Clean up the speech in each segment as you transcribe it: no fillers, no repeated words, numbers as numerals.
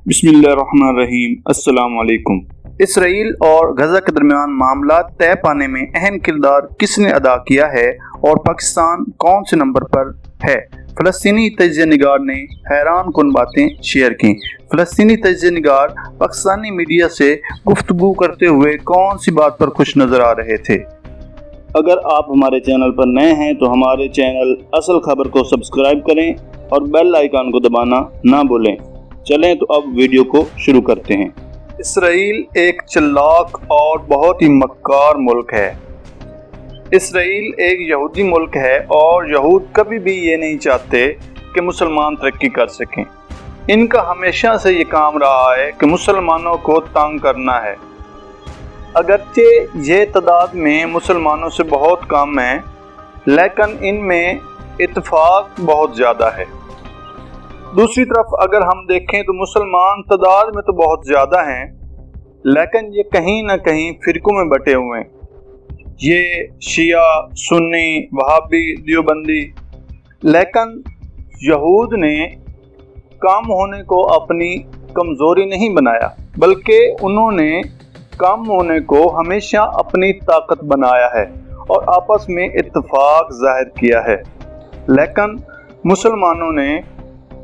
बिस्मिल्लाहिर्रहमानिर्रहीम। अस्सलाम वालेकुम। इसराइल और गजा के दरमियान मामलात तय पाने में अहम किरदार किसने अदा किया है और पाकिस्तान कौन से नंबर पर है? फ़लस्तीनी तजिया निगार ने हैरान कुन बातें शेयर की। फ़लस्तीनी तजिया निगार पाकिस्तानी मीडिया से गुफ्तगू करते हुए कौन सी बात पर खुश नज़र आ रहे थे? अगर आप हमारे चैनल पर नए हैं तो हमारे चैनल असल खबर को सब्सक्राइब करें और बेल आइकन को दबाना ना भूलें। चलें तो अब वीडियो को शुरू करते हैं। इसराइल एक चालाक और बहुत ही मक्कार मुल्क है। इसराइल एक यहूदी मुल्क है और यहूद कभी भी ये नहीं चाहते कि मुसलमान तरक्की कर सकें। इनका हमेशा से ये काम रहा है कि मुसलमानों को तंग करना है। अगरचे ये तादाद में मुसलमानों से बहुत कम है, लेकिन इनमें इत्तेफाक बहुत ज़्यादा है। दूसरी तरफ अगर हम देखें तो मुसलमान तादाद में तो बहुत ज़्यादा हैं, लेकिन ये कहीं ना कहीं फ़िरकों में बटे हुए हैं। ये शिया, सुन्नी, वहाबी, देवबंदी। लेकिन यहूद ने कम होने को अपनी कमज़ोरी नहीं बनाया, बल्कि उन्होंने कम होने को हमेशा अपनी ताकत बनाया है और आपस में इत्तेफाक ज़ाहिर किया है। लेकिन मुसलमानों ने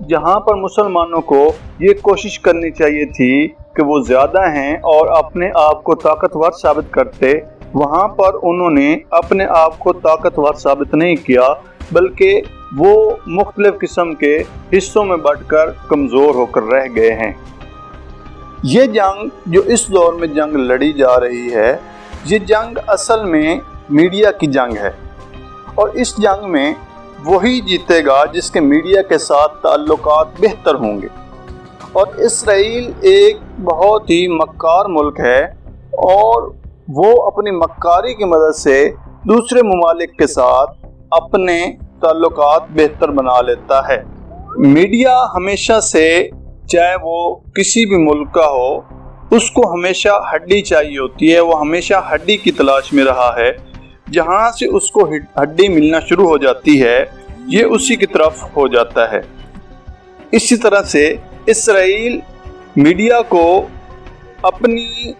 जहाँ पर मुसलमानों को ये कोशिश करनी चाहिए थी कि वो ज़्यादा हैं और अपने आप को ताकतवर साबित करते, वहाँ पर उन्होंने अपने आप को ताकतवर साबित नहीं किया, बल्कि वो मुख्तलिफ किस्म के हिस्सों में बंटकर कमज़ोर होकर रह गए हैं। ये जंग जो इस दौर में जंग लड़ी जा रही है, ये जंग असल में मीडिया की जंग है और इस जंग में वही जीतेगा जिसके मीडिया के साथ ताल्लुकात बेहतर होंगे। और इसराइल एक बहुत ही मक्कार मुल्क है और वो अपनी मक्कारी की मदद से दूसरे ममालिक के साथ अपने ताल्लुकात बेहतर बना लेता है। मीडिया हमेशा से, चाहे वो किसी भी मुल्क का हो, उसको हमेशा हड्डी चाहिए होती है। वो हमेशा हड्डी की तलाश में रहा है। जहाँ से उसको हड्डी मिलना शुरू हो जाती है, ये उसी की तरफ हो जाता है। इसी तरह से इसराइल मीडिया को अपनी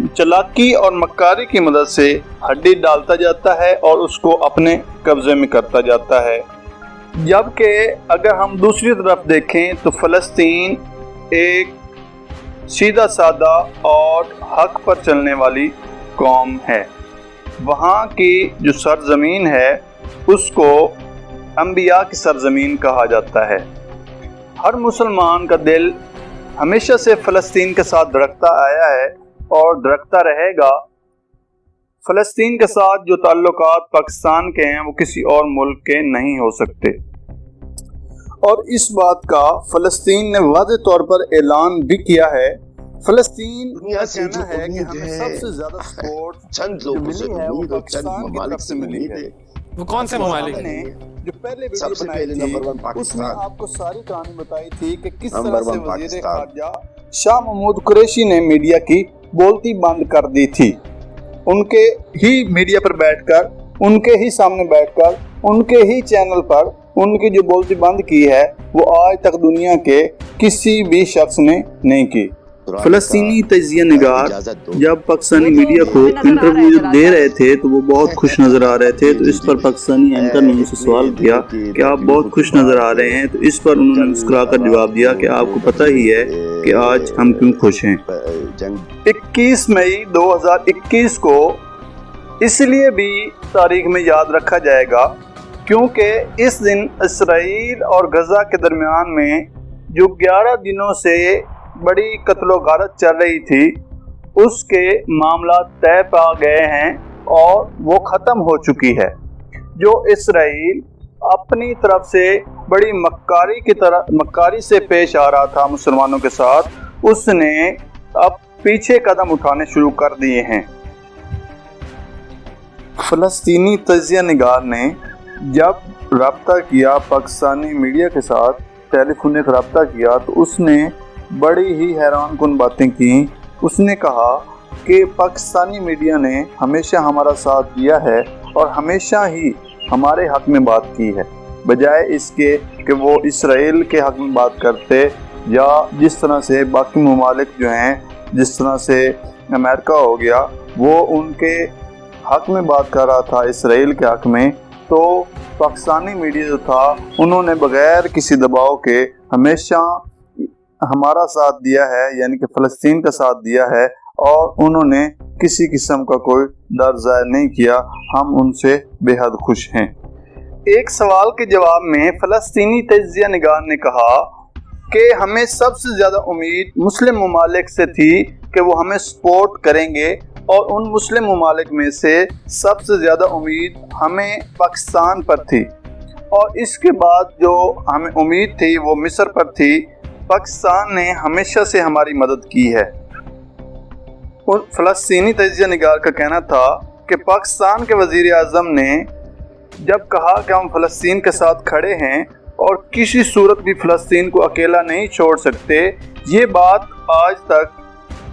चालाकी और मक्कारी की मदद से हड्डी डालता जाता है और उसको अपने कब्जे में करता जाता है। जबकि अगर हम दूसरी तरफ देखें तो फ़लस्तीन एक सीधा सादा और हक पर चलने वाली कौम है। वहाँ की जो सरजमीन है उसको अंबिया की सरजमीन कहा जाता है। हर मुसलमान का दिल हमेशा से फ़लस्तीन के साथ धड़कता आया है और धड़कता रहेगा। फ़लस्तीन के साथ जो ताल्लुकात पाकिस्तान के हैं वो किसी और मुल्क के नहीं हो सकते और इस बात का फ़लस्तीन ने वाज़ेह तौर पर ऐलान भी किया है। फ़लस्तीन का कहना है कि हमें सबसे ज़्यादा सपोर्ट चंद लोगों से वो पाकिस्तान की तरफ से मिली है। वो कौन से ममालिक ने जो पहले वीडियो सबसे बनाई पहले थी, नंबर 1 उसमें पाकिस्तान, आपको सारी कहानी बताई थी कि किस नंबर तरह से 1 वज़ीर पाकिस्तान। ख़ारजा शाह महमूद कुरैशी ने मीडिया की बोलती बंद कर दी थी। उनके ही मीडिया पर बैठकर, उनके ही सामने बैठकर, उनके ही चैनल पर उनकी जो बोलती बंद की है वो आज तक दुनिया के किसी भी शख्स ने नहीं की। फ़लस्तीनी तजिया निगार जब पाकिस्तानी मीडिया को इंटरव्यू दे रहे थे तो वो बहुत खुश नज़र आ रहे थे। तो इस पर पाकिस्तानी एंकर ने उनसे सवाल किया कि आप बहुत खुश नज़र आ रहे हैं। तो इस पर उन्होंने मुस्कुराकर जवाब दिया कि आपको पता ही है कि आज हम क्यों खुश हैं। 21 मई 2021 को इसलिए भी तारीख में याद रखा जाएगा क्योंकि इस दिन इसराइल और गजा के दरमियान में जो 11 दिनों से बड़ी कत्लो गारत चल रही थी, उसके मामला तय पा गए हैं और वो ख़त्म हो चुकी है। जो इसराइल अपनी तरफ से बड़ी मक्कारी से पेश आ रहा था मुसलमानों के साथ, उसने अब पीछे कदम उठाने शुरू कर दिए हैं। फ़लस्तीनी तजिया निगार ने जब रब्ता किया पाकिस्तानी मीडिया के साथ, टेलीफोनिक रब्ता किया, तो उसने बड़ी ही हैरान कुन बातें की। उसने कहा कि पाकिस्तानी मीडिया ने हमेशा हमारा साथ दिया है और हमेशा ही हमारे हक़ में बात की है, बजाय इसके कि वो इसराइल के हक़ में बात करते یا جس طرح سے باقی ممالک جو ہیں، جس طرح سے امریکہ ہو گیا، وہ ان کے حق میں بات کر رہا تھا، اسرائیل کے حق میں، تو پاکستانی میڈیا جو تھا انہوں نے بغیر کسی دباؤ کے ہمیشہ ہمارا ساتھ دیا ہے، یعنی کہ فلسطین کا ساتھ دیا ہے، اور انہوں نے کسی قسم کا کوئی ڈر ظاہر نہیں کیا۔ ہم ان سے بے حد خوش ہیں۔ ایک سوال کے جواب میں فلسطینی تجزیہ نگار نے کہا کہ ہمیں سب سے زیادہ امید مسلم ممالک سے تھی کہ وہ ہمیں سپورٹ کریں گے، اور ان مسلم ممالک میں سے سب سے زیادہ امید ہمیں پاکستان پر تھی، اور اس کے بعد جو ہمیں امید تھی وہ مصر پر تھی۔ پاکستان نے ہمیشہ سے ہماری مدد کی ہے۔ اور فلسطینی تجزیہ نگار کا کہنا تھا کہ پاکستان کے وزیر اعظم نے جب کہا کہ ہم فلسطین کے ساتھ کھڑے ہیں اور کسی صورت بھی فلسطین کو اکیلا نہیں چھوڑ سکتے، یہ بات آج تک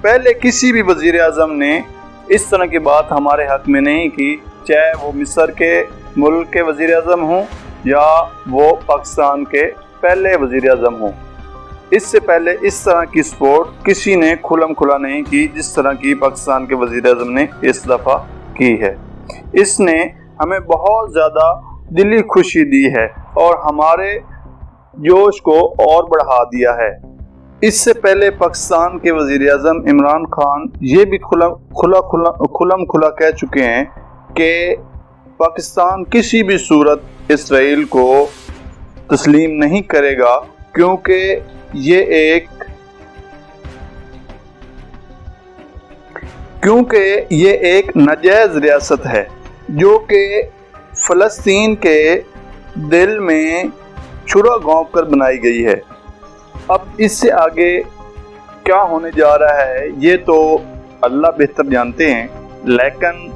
پہلے کسی بھی وزیر اعظم نے اس طرح کی بات ہمارے حق میں نہیں کی، چاہے وہ مصر کے ملک کے وزیر اعظم ہوں یا وہ پاکستان کے پہلے وزیر اعظم ہوں۔ اس سے پہلے اس طرح کی سپورٹ کسی نے کھلم کھلا نہیں کی جس طرح کی پاکستان کے وزیر اعظم نے اس دفعہ کی ہے۔ اس نے ہمیں بہت زیادہ دلی خوشی دی ہے اور ہمارے جوش کو اور بڑھا دیا ہے۔ اس سے پہلے پاکستان کے وزیر اعظم عمران خان یہ بھی کھلم کھلا کہہ چکے ہیں کہ پاکستان کسی بھی صورت اسرائیل کو تسلیم نہیں کرے گا، کیونکہ یہ ایک ناجائز ریاست ہے جو کہ فلسطین کے دل میں چھرا گھونپ کر بنائی گئی ہے۔ اب اس سے آگے کیا ہونے جا رہا ہے یہ تو اللہ بہتر جانتے ہیں، لیکن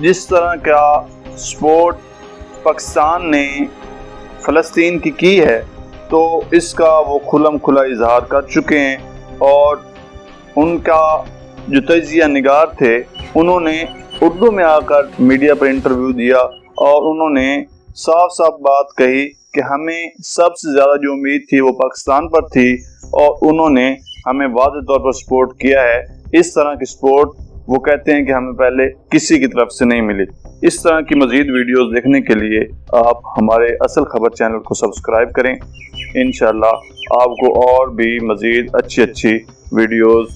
جس طرح کا سپورٹ پاکستان نے فلسطین کی ہے تو اس کا وہ کھلم کھلا اظہار کر چکے ہیں، اور ان کا جو تجزیہ نگار تھے انہوں نے اردو میں آ کر میڈیا پر انٹرویو دیا، اور انہوں نے صاف صاف بات کہی کہ ہمیں سب سے زیادہ جو امید تھی وہ پاکستان پر تھی، اور انہوں نے ہمیں واضح طور پر سپورٹ کیا ہے۔ اس طرح کی سپورٹ وہ کہتے ہیں کہ ہمیں پہلے کسی کی طرف سے نہیں ملی۔ اس طرح کی مزید ویڈیوز دیکھنے کے لیے آپ ہمارے اصل خبر چینل کو سبسکرائب کریں۔ انشاءاللہ آپ کو اور بھی مزید اچھی ویڈیوز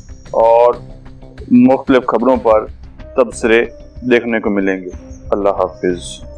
اور مختلف خبروں پر تبصرے دیکھنے کو ملیں گے۔ اللہ حافظ۔